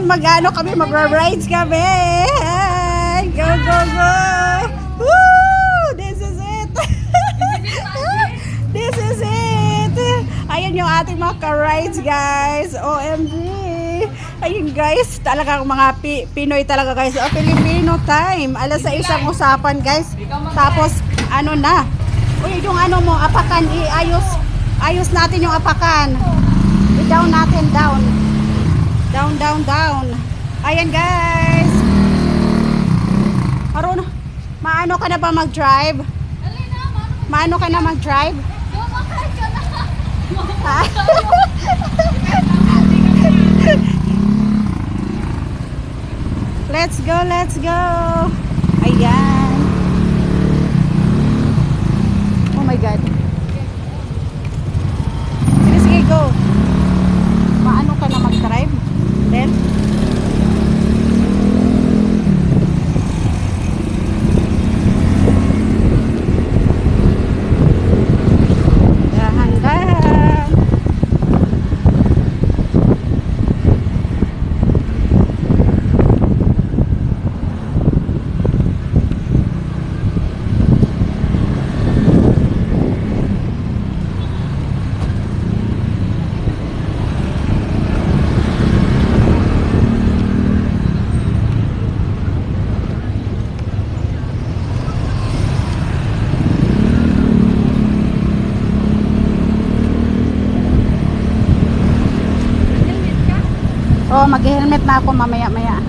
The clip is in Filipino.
mag-ano kami, mag-rides kami. Go, go, go. Woo! This is it. This is it. Ayan yung ating mga ka-rides, guys. OMG. Ayun, guys. Talagang mga Pinoy talaga, guys. O, Filipino time. Alas 6 ang usapan, guys. Tapos, ano na. Uy, yung ano mo, apakan, ayos natin yung apakan. I-down natin, down. Down, down, down. Ayan, guys. Maroon, maano ka na ba mag-drive? Maano ka na mag-drive? Let's go, let's go. Ayan. Oh my God. Sige, sige, go. Maano ka na mag-drive? Then? Dahan-dahan. Oh, mag-helmet na ako mamaya-maya.